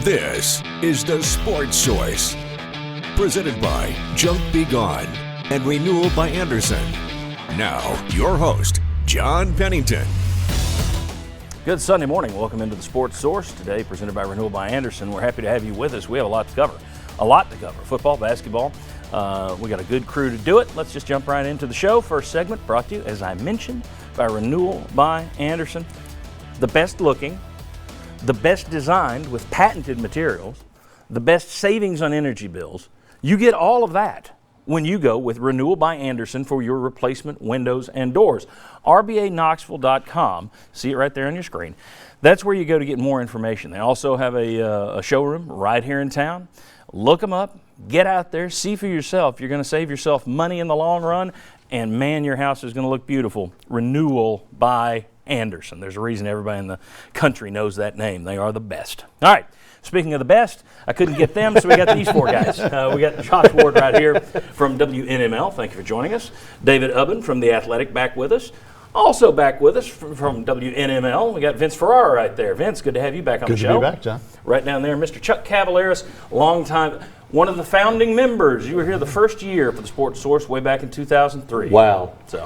This is the Sports Source, presented by Junk Be Gone and Renewal by Andersen. Now, your host, John Pennington. Good Sunday morning. Welcome into the Sports Source. Today, presented by Renewal by Andersen. We're happy to have you with us. We have a lot to cover. Football, basketball. We got a good crew to do it. Let's just jump right into the show. First segment brought to you, as I mentioned, by Renewal by Andersen. The best looking, the best designed with patented materials, the best savings on energy bills. You get all of that when you go with Renewal by Andersen for your replacement windows and doors. RBAKnoxville.com. See it right there on your screen. That's where you go to get more information. They also have a showroom right here in town. Look them up. Get out there. See for yourself. You're going to save yourself money in the long run. And, man, your house is going to look beautiful. Renewal by Andersen. There's a reason everybody in the country knows that name. They are the best. All right. Speaking of the best, I couldn't get them, so we got these four guys. We got Josh Ward right here from WNML. Thank you for joining us. David Ubben from The Athletic back with us. Also back with us from WNML, we got Vince Ferrara right there. Vince, good to have you back on the show. Good to be back, John. Right down there, Mr. Chuck Cavaleris, one of the founding members. You were here the first year for the Sports Source way back in 2003. Wow. So,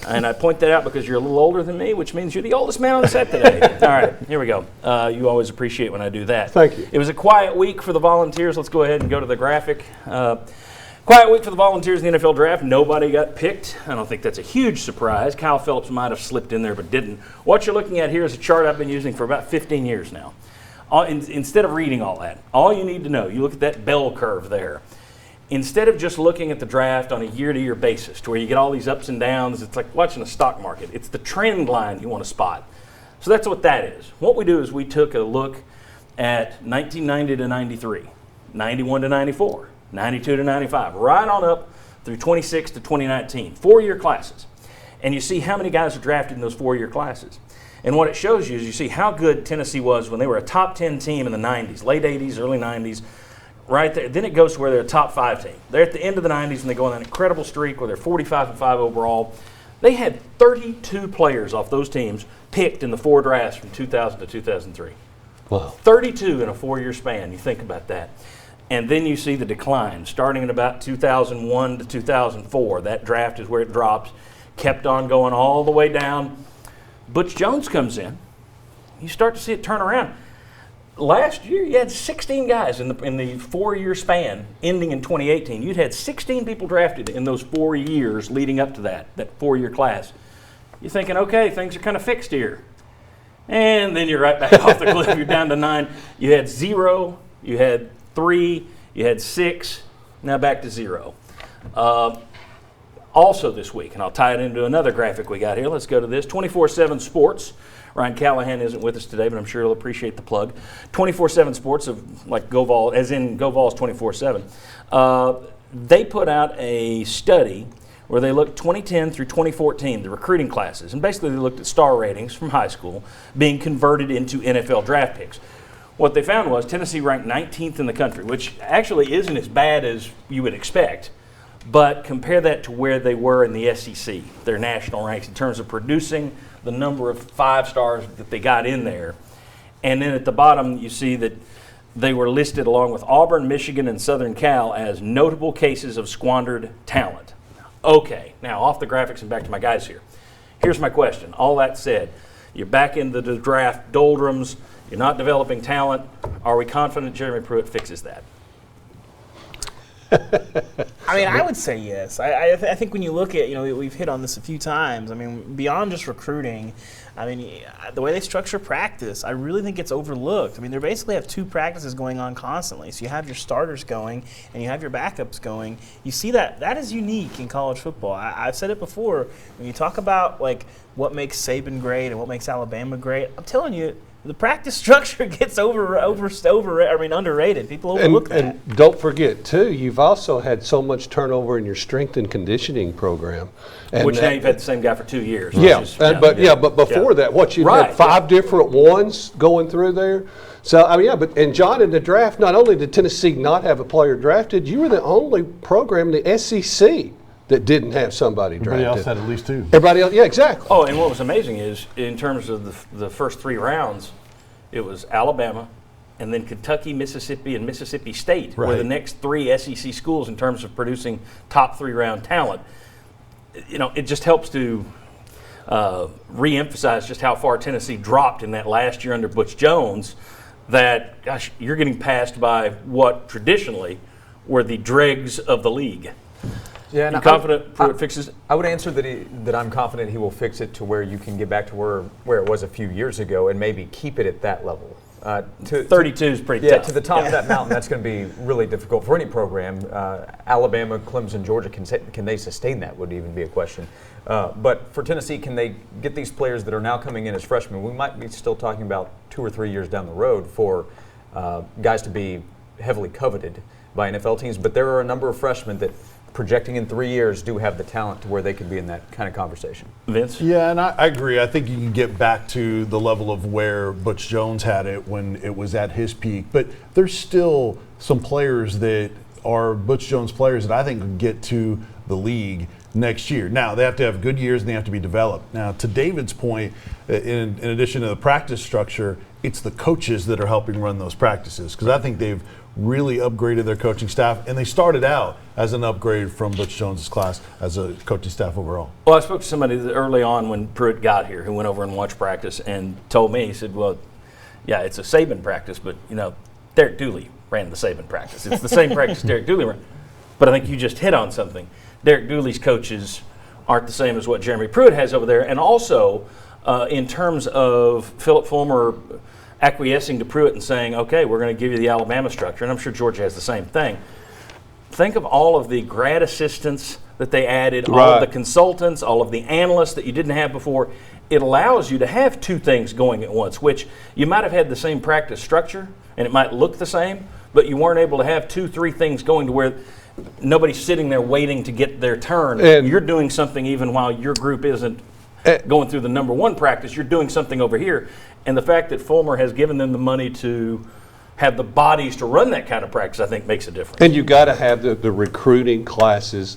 and I point that out because you're a little older than me, which means you're the oldest man on the set today. All right, here we go. You always appreciate when I do that. Thank you. It was a quiet week for the Volunteers. Let's go ahead and go to the graphic. Quiet week for the Volunteers in the NFL Draft. Nobody got picked. I don't think that's a huge surprise. Kyle Phillips might have slipped in there but didn't. What you're looking at here is a chart I've been using for about 15 years now. Instead of reading all that, all you need to know, you look at that bell curve there. Instead of just looking at the draft on a year-to-year basis to where you get all these ups and downs, it's like watching a stock market. It's the trend line you want to spot. So that's what that is. What we do is we took a look at 1990 to 93, 91 to 94, 92 to 95, right on up through 26 to 2019, 4-year classes. And you see how many guys are drafted in those 4-year classes. And what it shows you is you see how good Tennessee was when they were a top 10 team in the 90s, late 80s, early 90s, right there. Then it goes to where they're a top 5 team. They're at the end of the 90s and they go on that incredible streak where they're 45-5 overall. They had 32 players off those teams picked in the 4 drafts from 2000 to 2003. Wow. 32 in a 4-year span. You think about that. And then you see the decline starting in about 2001 to 2004. That draft is where it drops. Kept on going all the way down. Butch Jones comes in. You start to see it turn around. Last year, you had 16 guys in the 4-year span ending in 2018. You'd had 16 people drafted in those 4 years leading up to that 4-year class. You're thinking, okay, things are kind of fixed here. And then you're right back off the cliff. You're down to 9. You had 0. You had 3. You had 6. Now back to 0. Also this week, and I'll tie it into another graphic we got here. Let's go to this. 24/7 Sports. Ryan Callahan isn't with us today, but I'm sure he'll appreciate the plug. 24/7 Sports, of like GoVol, as in GoVol's 24/7. They put out a study where they looked 2010 through 2014, the recruiting classes, and basically they looked at star ratings from high school being converted into NFL draft picks. What they found was Tennessee ranked 19th in the country, which actually isn't as bad as you would expect. But compare that to where they were in the SEC, their national ranks, in terms of producing the number of 5 stars that they got in there. And then at the bottom, you see that they were listed along with Auburn, Michigan, and Southern Cal as notable cases of squandered talent. Okay, now off the graphics and back to my guys here. Here's my question. All that said, you're back into the draft doldrums. You're not developing talent. Are we confident Jeremy Pruitt fixes that? I mean, I would say yes. I think when you look at, we've hit on this a few times. I mean, beyond just recruiting, I mean, the way they structure practice, I really think it's overlooked. I mean, they basically have 2 practices going on constantly. So you have your starters going and you have your backups going. You see that is unique in college football. I've said it before. When you talk about like what makes Saban great and what makes Alabama great, I'm telling you, the practice structure gets underrated. People overlook that. And don't forget, too, you've also had so much turnover in your strength and conditioning program. And which now you've had the same guy for 2 years. But before that, you had 5 different ones going through there. So, I mean, and John, in the draft, not only did Tennessee not have a player drafted, you were the only program in the SEC that didn't have somebody drafted. Everybody else had at least 2. Everybody else, yeah, exactly. Oh, and what was amazing is, in terms of the first 3 rounds, it was Alabama, and then Kentucky, Mississippi, and Mississippi State were Right. the next 3 SEC schools in terms of producing top 3-round talent. It just helps to re-emphasize just how far Tennessee dropped in that last year under Butch Jones, that, gosh, you're getting passed by what traditionally were the dregs of the league. Yeah, and You confident Pruitt fixes it? I would answer that I'm confident he will fix it to where you can get back to where it was a few years ago and maybe keep it at that level. 32 is pretty Yeah, tough. to the top of that mountain, that's going to be really difficult for any program. Alabama, Clemson, Georgia, can they sustain that would even be a question. But for Tennessee, can they get these players that are now coming in as freshmen? We might be still talking about 2 or 3 years down the road for guys to be heavily coveted by NFL teams. But there are a number of freshmen that, projecting in 3 years, do have the talent to where they could be in that kind of conversation. Vince? Yeah, and I agree. I think you can get back to the level of where Butch Jones had it when it was at his peak. But there's still some players that are Butch Jones players that I think can get to the league next year. Now, they have to have good years and they have to be developed. Now, to David's point, in addition to the practice structure, it's the coaches that are helping run those practices, because I think they've really upgraded their coaching staff, and they started out as an upgrade from Butch Jones's class as a coaching staff overall. Well, I spoke to somebody early on when Pruitt got here who went over and watched practice and told me, he said, well, yeah, it's a Saban practice, but, Derek Dooley ran the Saban practice. It's the same practice Derek Dooley ran. But I think you just hit on something. Derek Dooley's coaches aren't the same as what Jeremy Pruitt has over there. And also, in terms of Philip Fulmer acquiescing to Pruitt and saying, okay, we're going to give you the Alabama structure, and I'm sure Georgia has the same thing. Think of all of the grad assistants that they added, all of the consultants, all of the analysts that you didn't have before. It allows you to have 2 things going at once, which you might have had the same practice structure, and it might look the same, but you weren't able to have 2, 3 things going to where nobody's sitting there waiting to get their turn. And you're doing something even while your group isn't going through the number 1 practice. You're doing something over here. And the fact that Fulmer has given them the money to have the bodies to run that kind of practice, I think, makes a difference. And you've got to have the recruiting classes,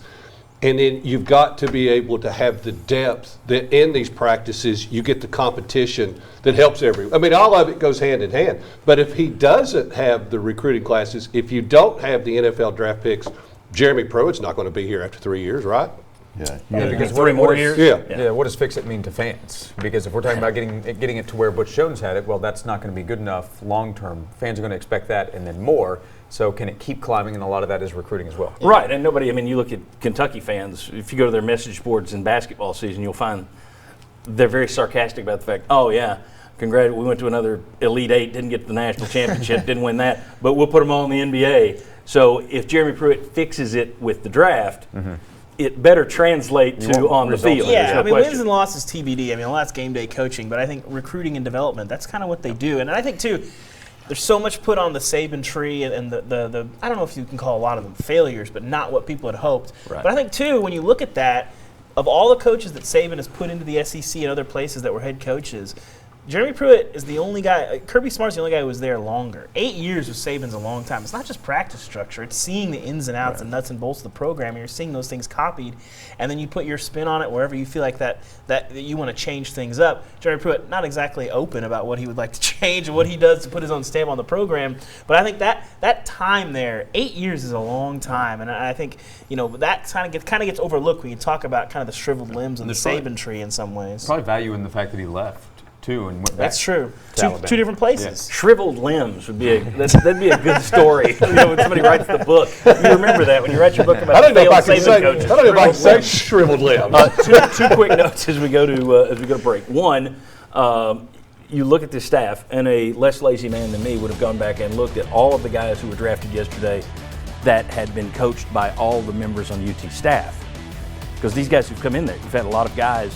and then you've got to be able to have the depth that in these practices you get the competition that helps everyone. I mean, all of it goes hand in hand. But if he doesn't have the recruiting classes, if you don't have the NFL draft picks, Jeremy Pruitt's not going to be here after 3 years, right? Yeah, Because 3 more years? Yeah. What does fix it mean to fans? Because if we're talking about getting it to where Butch Jones had it, well, that's not going to be good enough long term. Fans are going to expect that and then more. So can it keep climbing? And a lot of that is recruiting as well. Right, and you look at Kentucky fans, if you go to their message boards in basketball season, you'll find they're very sarcastic about the fact, oh, yeah, we went to another Elite Eight, didn't get the national championship, didn't win that, but we'll put them all in the NBA. So if Jeremy Pruitt fixes it with the draft, it better translate to on the field. Yeah, no wins and losses TBD. I mean, well, that's game day coaching, but I think recruiting and development, that's kind of what they do. And I think, too, there's so much put on the Saban tree and the I don't know if you can call a lot of them failures, but not what people had hoped. Right. But I think, too, when you look at that, of all the coaches that Saban has put into the SEC and other places that were head coaches, Jeremy Pruitt is the only guy. Kirby Smart's the only guy who was there longer. 8 years with Saban's a long time. It's not just practice structure. It's seeing the ins and outs and nuts and bolts of the program. And you're seeing those things copied, and then you put your spin on it wherever you feel like that you want to change things up. Jeremy Pruitt not exactly open about what he would like to change and what he does to put his own stamp on the program. But I think that time there, 8 years is a long time, and I think that kind of gets overlooked when you talk about kind of the shriveled limbs of the Saban tree in some ways. Probably value in the fact that he left too and went back. That's true. to Two different places. Yes. Shriveled limbs would be that'd be a good story. When somebody writes the book, you remember that when you write your book about I don't know if I failed can Saban say. coaches. I don't know if I can say shriveled limbs. Two quick notes as we go to break. One, you look at this staff, and a less lazy man than me would have gone back and looked at all of the guys who were drafted yesterday that had been coached by all the members on UT staff. Because these guys who've come in there, you've had a lot of guys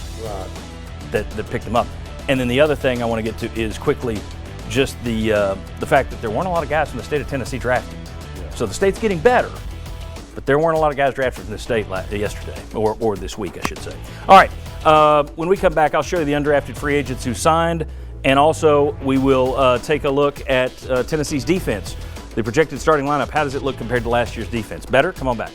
that picked them up. And then the other thing I want to get to is quickly just the fact that there weren't a lot of guys from the state of Tennessee drafted. Yeah. So the state's getting better, but there weren't a lot of guys drafted from the state yesterday, or this week, I should say. All right, when we come back, I'll show you the undrafted free agents who signed, and also we will take a look at Tennessee's defense. The projected starting lineup, how does it look compared to last year's defense? Better? Come on back.